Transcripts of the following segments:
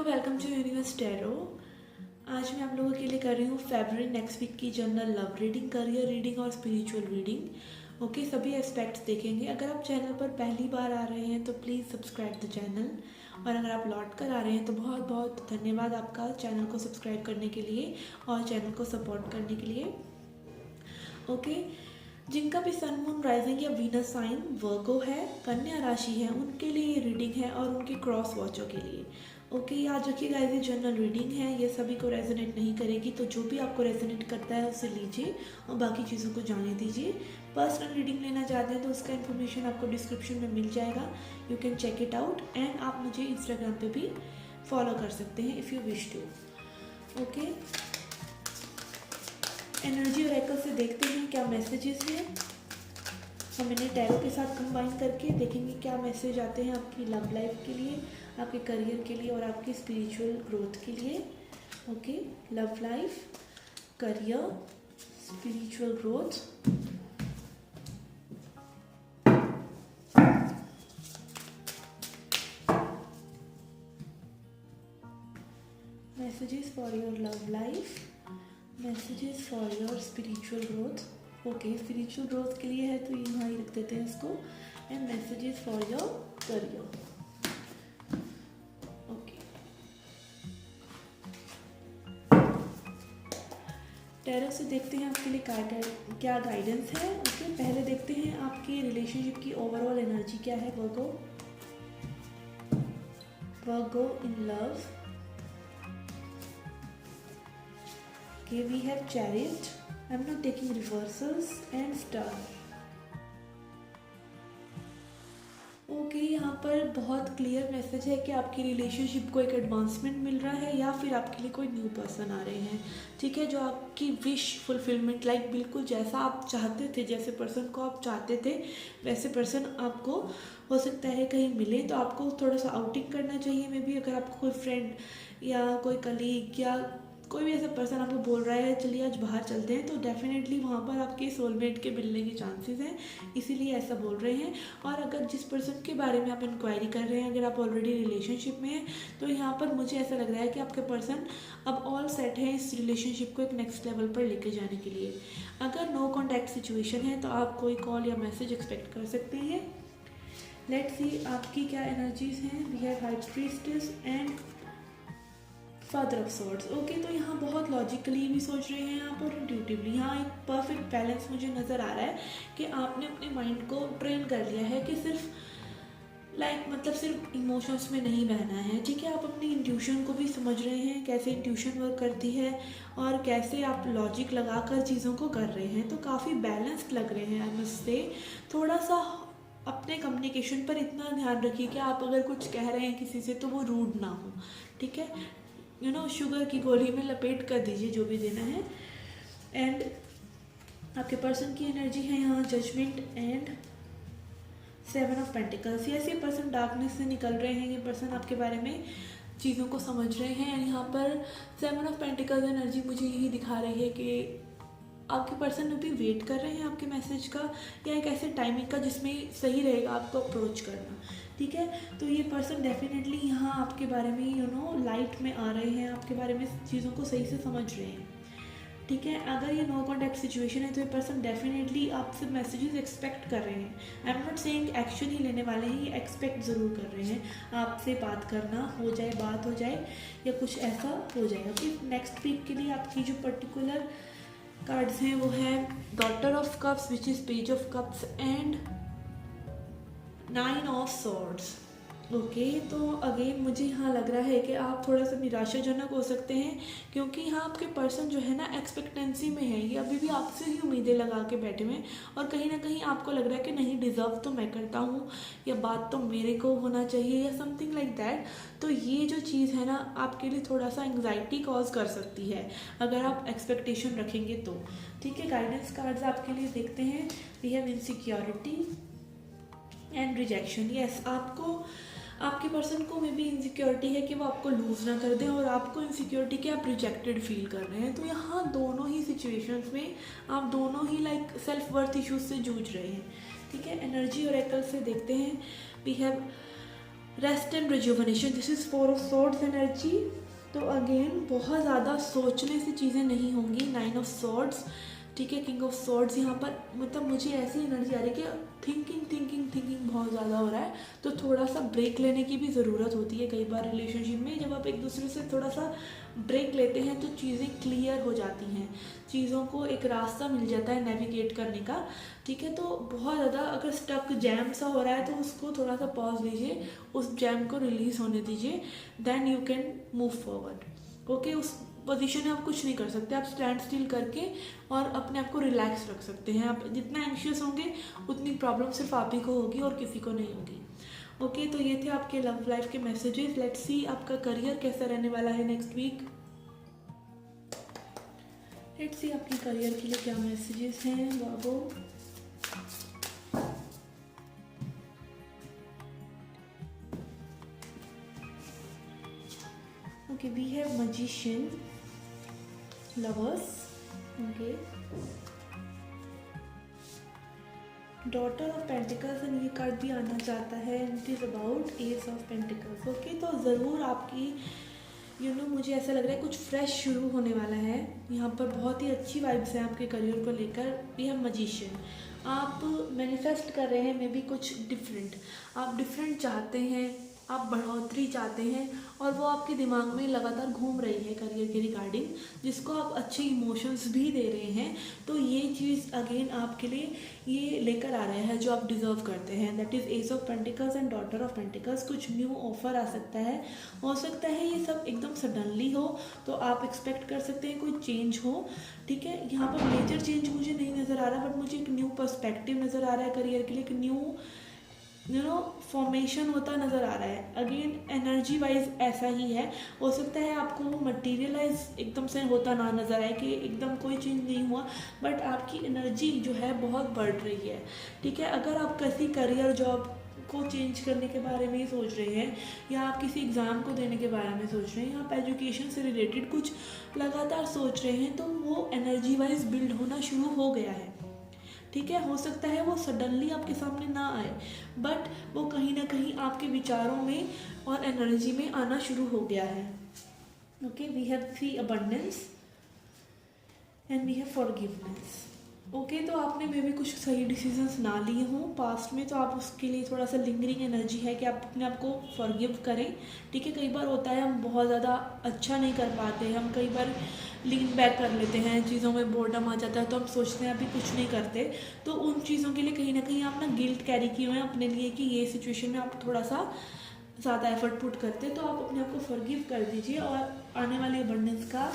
Welcome to universe tarot. आज मैं आप लोगों के लिए कर रही हूँ फरवरी नेक्स्ट वीक की general love reading, career reading और स्पिरिचुअल रीडिंग। ओके, सभी एस्पेक्ट्स देखेंगे। अगर आप चैनल पर पहली बार आ रहे हैं तो प्लीज़ सब्सक्राइब द चैनल, और अगर आप लौट कर आ रहे हैं तो बहुत बहुत धन्यवाद आपका चैनल को सब्सक्राइब करने के लिए और चैनल को सपोर्ट करने के लिए। ओके, जिनका भी सन मून राइजिंग या वीनस साइन वर्गो है, कन्या राशि है, उनके लिए ये रीडिंग है और उनके क्रॉस वॉचों के लिए। ओके, याद रखिएगा ये जनरल रीडिंग है, ये सभी को रेजोनेट नहीं करेगी, तो जो भी आपको रेजोनेट करता है उसे लीजिए और बाकी चीज़ों को जाने दीजिए। पर्सनल रीडिंग लेना चाहते हैं तो उसका इन्फॉर्मेशन आपको डिस्क्रिप्शन में मिल जाएगा, you can check it out. And आप मुझे इंस्टाग्राम पे भी फॉलो कर सकते हैं if you wish to. Okay, energy और एकल से देखते हैं क्या मैसेजेस हैं। हम इन्हें टैरो के साथ कंबाइन करके देखेंगे क्या मैसेज आते हैं आपकी लव लाइफ के लिए, आपके करियर के लिए और आपकी स्पिरिचुअल ग्रोथ के लिए। Okay, love life, career, spiritual growth. Messages for your love life, messages for your spiritual growth. Okay, spiritual growth के लिए है तो यहाँ ही रख देते हैं इसको। And messages for your career. Okay, tarot से देखते हैं आपके लिए क्या गाइडेंस है। ओके, पहले देखते हैं आपकी रिलेशनशिप की ओवरऑल एनर्जी क्या है। Virgo in love. Okay, we have Chariot. I'm not taking reversals and Star. Okay, यहाँ पर बहुत क्लियर मैसेज है कि आपकी रिलेशनशिप को एक एडवांसमेंट मिल रहा है या फिर आपके लिए कोई न्यू पर्सन आ रहे हैं। ठीक है, जो आपकी विश फुलफिलमेंट, लाइक बिल्कुल जैसा आप चाहते थे, जैसे पर्सन को आप चाहते थे वैसे पर्सन आपको हो सकता है कहीं मिले, तो आपको थोड़ा सा आउटिंग करना चाहिए। मे बी अगर आपको कोई फ्रेंड या कोई कलीग या कोई भी ऐसा पर्सन आपको बोल रहा है चलिए आज बाहर चलते हैं, तो डेफिनेटली वहाँ पर आपके सोलमेट के मिलने के चांसेस हैं, इसीलिए ऐसा बोल रहे हैं। और अगर जिस पर्सन के बारे में आप इंक्वायरी कर रहे हैं, अगर आप ऑलरेडी रिलेशनशिप में हैं, तो यहाँ पर मुझे ऐसा लग रहा है कि आपके पर्सन अब ऑल सेट है इस रिलेशनशिप को एक नेक्स्ट लेवल पर लेके जाने के लिए। अगर नो कॉन्टैक्ट सिचुएशन है तो आप कोई कॉल या मैसेज एक्सपेक्ट कर सकते हैं। लेट्स सी आपकी क्या एनर्जीज हैं। We have high priestess and father of swords. Okay, तो यहाँ बहुत लॉजिकली भी सोच रहे हैं आप और इंट्यूटिवली। यहाँ एक परफेक्ट बैलेंस मुझे नज़र आ रहा है कि आपने अपने माइंड को ट्रेन कर लिया है कि सिर्फ सिर्फ इमोशंस में नहीं बहना है। ठीक है, आप अपनी इंट्यूशन को भी समझ रहे हैं, कैसे इंट्यूशन वर्क करती है और कैसे आप लॉजिक लगाकर चीज़ों को कर रहे हैं, तो काफ़ी बैलेंस्ड लग रहे हैं। आई मस्ट से थोड़ा सा अपने कम्युनिकेशन पर इतना ध्यान रखिए कि आप अगर कुछ कह रहे हैं किसी से तो वो रूड ना हो। ठीक है, शुगर की गोली में लपेट कर दीजिए जो भी देना है। एंड आपके पर्सन की एनर्जी है यहाँ जजमेंट एंड 7 ऑफ पेंटिकल्स। ये पर्सन डार्कनेस से निकल रहे हैं, ये पर्सन आपके बारे में चीज़ों को समझ रहे हैं। एंड यहाँ पर 7 ऑफ पेंटिकल्स एनर्जी मुझे यही दिखा रही है कि आपके पर्सन अभी वेट कर रहे हैं आपके मैसेज का या एक ऐसे टाइमिंग का जिसमें सही रहेगा आपको अप्रोच करना। ठीक है, तो ये पर्सन डेफिनेटली यहाँ आपके बारे में लाइट में आ रहे हैं, आपके बारे में चीज़ों को सही से समझ रहे हैं। ठीक है, अगर ये नो कॉन्टैक्ट सिचुएशन है तो ये पर्सन डेफिनेटली आपसे मैसेजेस एक्सपेक्ट कर रहे हैं। I am not saying action ही लेने वाले हैं, ये एक्सपेक्ट ज़रूर कर रहे हैं आपसे बात करना, हो जाए बात हो जाए या कुछ ऐसा हो जाएगा। कि नेक्स्ट वीक के लिए आपकी जो पर्टिकुलर कार्ड्स हैं वो है daughter of cups which is page of cups and 9 of swords. Okay, तो अगेन मुझे यहाँ लग रहा है कि आप थोड़ा सा निराशाजनक हो सकते हैं क्योंकि यहाँ आपके पर्सन जो है ना एक्सपेक्टेंसी में है, ये अभी भी आपसे ही उम्मीदें लगा के बैठे हुए हैं और कहीं ना कहीं आपको लग रहा है कि नहीं, डिज़र्व तो मैं करता हूँ या बात तो मेरे को होना चाहिए या समथिंग लाइक दैट। तो ये जो चीज़ है ना आपके लिए थोड़ा सा एंग्जाइटी कॉज कर सकती है अगर आप एक्सपेक्टेशन रखेंगे तो। ठीक है, गाइडेंस कार्ड्स आपके लिए देखते हैं। We have insecurity and rejection. Yes, आपके पर्सन को मे बी इनसिक्योरिटी है कि वो आपको लूज़ ना कर दें और आपको इनसिक्योरिटी कि आप रिजेक्टेड फील कर रहे हैं। तो यहाँ दोनों ही सिचुएशंस में आप दोनों ही सेल्फ वर्थ इश्यूज से जूझ रहे हैं। ठीक है, एनर्जी और एकल से देखते हैं। We have rest and rejuvenation, this is 4 of swords energy. तो अगेन बहुत ज़्यादा सोचने से चीज़ें नहीं होंगी। 9 ऑफ सॉर्ड्स, ठीक है, किंग ऑफ सॉर्ड्स यहाँ पर, मतलब मुझे ऐसी एनर्जी आ रही है कि थिंकिंग बहुत ज़्यादा हो रहा है, तो थोड़ा सा ब्रेक लेने की भी ज़रूरत होती है कई बार रिलेशनशिप में। जब आप एक दूसरे से थोड़ा सा ब्रेक लेते हैं तो चीज़ें क्लियर हो जाती हैं, चीज़ों को एक रास्ता मिल जाता है नेविगेट करने का, ठीक है। तो बहुत ज़्यादा अगर स्टक जैम सा हो रहा है तो उसको थोड़ा सा पॉज लीजिए, उस जैम को रिलीज़ होने दीजिए, then you can move forward. Okay, उस पोजीशन में आप कुछ नहीं कर सकते, आप स्टैंड स्टिल करके और अपने आप को रिलैक्स रख सकते हैं। आप जितना एंशियस होंगे उतनी प्रॉब्लम सिर्फ आप ही को होगी और किसी को नहीं होगी। ओके, तो ये थे आपके लव लाइफ के मैसेजेस। लेट्स सी आपका करियर कैसा रहने वाला है नेक्स्ट वीक। लेट्स सी आपके करियर के लिए क्या मैसेजेस हैं बाबू। Okay, we have magician, lovers, okay, daughter of pentacles, and ये कार्ड भी आना चाहता है, it is about ace of pentacles. Okay, तो ज़रूर आपकी मुझे ऐसा लग रहा है कुछ फ्रेश शुरू होने वाला है। यहाँ पर बहुत ही अच्छी वाइब्स हैं आपके करियर को लेकर। वी हैव मैजिशियन, आप मैनिफेस्ट कर रहे हैं मे बी कुछ डिफरेंट, आप डिफरेंट चाहते हैं, आप बढ़ोतरी चाहते हैं, और वो आपके दिमाग में लगातार घूम रही है करियर के रिगार्डिंग, जिसको आप अच्छे इमोशंस भी दे रहे हैं। तो ये चीज़ अगेन आपके लिए ये लेकर आ रहा है जो आप डिज़र्व करते हैं, that is S of pentacles and daughter of pentacles. कुछ न्यू ऑफर आ सकता है, हो सकता है ये सब एकदम सडनली हो, तो आप एक्सपेक्ट कर सकते हैं कोई चेंज हो, ठीक है। यहाँ पर मेजर चेंज मुझे नहीं नज़र आ रहा, बट मुझे एक न्यू पर्सपेक्टिव नज़र आ रहा है करियर के लिए, एक न्यू फॉर्मेशन होता नज़र आ रहा है। अगेन एनर्जी वाइज ऐसा ही है, हो सकता है आपको वो मटीरियलाइज एकदम से होता ना नज़र आए कि एकदम कोई चेंज नहीं हुआ, बट आपकी एनर्जी जो है बहुत बढ़ रही है, ठीक है। अगर आप किसी करियर जॉब को चेंज करने के बारे में सोच रहे हैं, या आप किसी एग्ज़ाम को देने के बारे में सोच रहे हैं, या आप एजुकेशन से रिलेटेड कुछ लगातार सोच रहे हैं, तो वो एनर्जी वाइज बिल्ड होना शुरू हो गया है, ठीक है। हो सकता है वो सडनली आपके सामने ना आए, बट वो कहीं ना कहीं आपके विचारों में और एनर्जी में आना शुरू हो गया है। Okay, we have 3 abundance and we have forgiveness. Okay, तो आपने मे भी कुछ सही डिसीजंस ना लिए हों पास्ट में, तो आप उसके लिए थोड़ा सा लिंगरिंग एनर्जी है कि आप अपने आप को फॉरगिव करें, ठीक है। कई बार होता है हम बहुत ज़्यादा अच्छा नहीं कर पाते, हम कई बार लीन बैक कर लेते हैं, चीज़ों में बोर्डम आ जाता है, तो हम सोचते हैं अभी कुछ नहीं करते। तो उन चीज़ों के लिए कहीं ना कहीं आप ना गिल्ट कैरी किए हुए हैं अपने लिए कि ये सिचुएशन में आप थोड़ा सा ज़्यादा एफर्ट पुट करते हैं, तो आप अपने आप को फॉरगिव कर दीजिए और आने वाले अबंडेंस का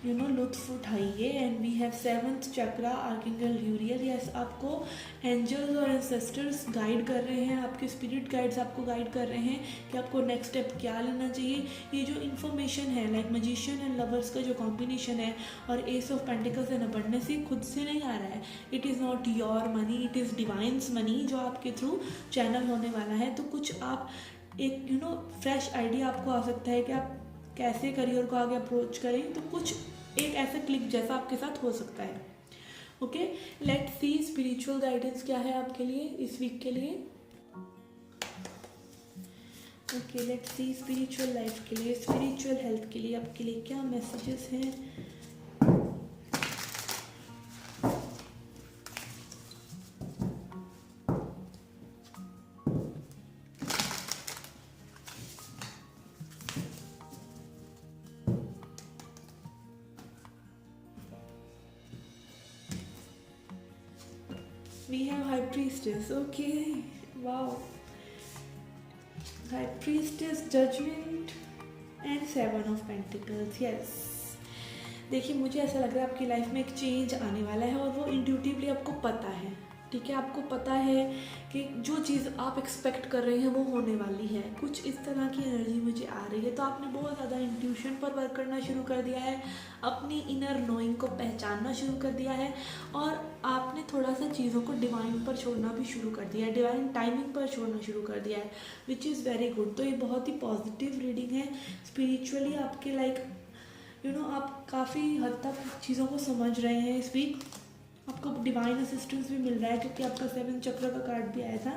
लुत्फ उठाइए। And we have 7th chakra, archangel Uriel. Yes, आपको एंजल्स और एंसेस्टर्स गाइड कर रहे हैं, आपके स्पिरिट गाइड्स आपको गाइड कर रहे हैं कि आपको नेक्स्ट स्टेप क्या लेना चाहिए। ये जो इन्फॉर्मेशन है, लाइक मैजिशियन एंड लवर्स का जो कॉम्बिनेशन है और S of pentacles and abundance, ये खुद से नहीं आ रहा है, it is not your money, it is divine's money जो आपके थ्रू चैनल होने वाला है। तो कुछ आप एक फ्रेश आइडिया आपको आ सकता है कि आप कैसे करियर को आगे अप्रोच करें, तो कुछ एक ऐसा क्लिक जैसा आपके साथ हो सकता है। Okay, let's see spiritual guidance क्या है आपके लिए इस वीक के लिए। Okay, let's see spiritual life के लिए, स्पिरिचुअल हेल्थ के लिए आपके लिए क्या मैसेजेस हैं। We have High Priestess. Okay, wow. High Priestess, Judgment and 7 of Pentacles. Yes. देखिए, मुझे ऐसा लग रहा है आपकी लाइफ में एक चेंज आने वाला है और वो इंट्यूटिवली आपको पता है, ठीक है। आपको पता है कि जो चीज़ आप एक्सपेक्ट कर रहे हैं वो होने वाली है, कुछ इस तरह की एनर्जी मुझे आ रही है। तो आपने बहुत ज़्यादा इंट्यूशन पर वर्क करना शुरू कर दिया है, अपनी इनर नोइंग को पहचानना शुरू कर दिया है, और आपने थोड़ा सा चीज़ों को डिवाइन पर छोड़ना भी शुरू कर दिया है, डिवाइन टाइमिंग पर छोड़ना शुरू कर दिया है, विच इज़ वेरी गुड। तो ये बहुत ही पॉजिटिव रीडिंग है। स्पिरिचुअली आपके लाइक आप काफ़ी हद तक चीज़ों को समझ रहे हैं इस वीक। आपको डिवाइन असिस्टेंस भी मिल रहा है क्योंकि आपका 7 चक्र का कार्ड भी आया था।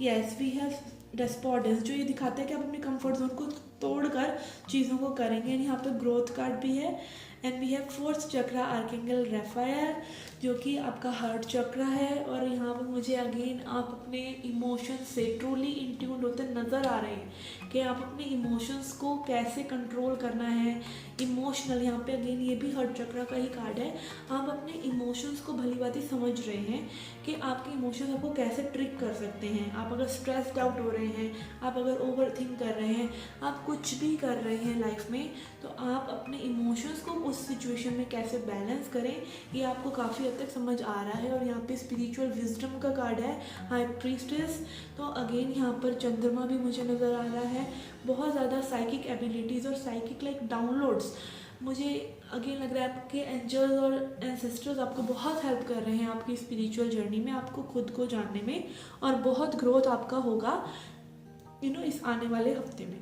यस, वी हैव डेस्पॉर्डेंस, जो ये दिखाता है कि आप अपने कंफर्ट जोन को तोड़कर चीज़ों को करेंगे। एंड यहाँ पे ग्रोथ कार्ड भी है। एंड वी हैव फोर्थ चक्रा आर्कएंगल रेफायर, जो कि आपका हार्ट चक्रा है। और यहाँ पर मुझे अगेन आप अपने इमोशंस से ट्रूली इन ट्यून्ड होते नज़र आ रहे हैं कि आप अपने इमोशंस को कैसे कंट्रोल करना है। इमोशनल, यहाँ पे अगेन ये भी हार्ट चक्रा का ही कार्ड है। आप अपने इमोशंस को भली भांति समझ रहे हैं कि आपके इमोशंस आपको कैसे ट्रिक कर सकते हैं। आप अगर स्ट्रेस्ड आउट हो रहे हैं, आप अगर ओवर थिंक कर रहे हैं, आप कुछ भी कर रहे हैं लाइफ में, तो आप अपने इमोशंस को उस सिचुएशन में कैसे बैलेंस करें, ये आपको काफ़ी हद तक समझ आ रहा है। और यहाँ पे स्पिरिचुअल विजडम का कार्ड है, हाई प्रीस्टेस। तो अगेन यहाँ पर चंद्रमा भी मुझे नज़र आ रहा है। बहुत ज़्यादा साइकिक एबिलिटीज़ और साइकिक लाइक डाउनलोड्स, मुझे अगेन लग रहा है आपके एंजल्स और एंसेस्टर्स आपको बहुत हेल्प कर रहे हैं आपकी स्पिरिचुअल जर्नी में, आपको खुद को जानने में। और बहुत ग्रोथ आपका होगा इस आने वाले हफ्ते में।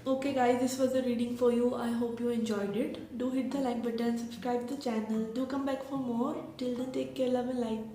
Okay guys, this was the reading for you. I hope you enjoyed it. Do hit the like button, subscribe to the channel. Do come back for more. Till then, take care, love and light.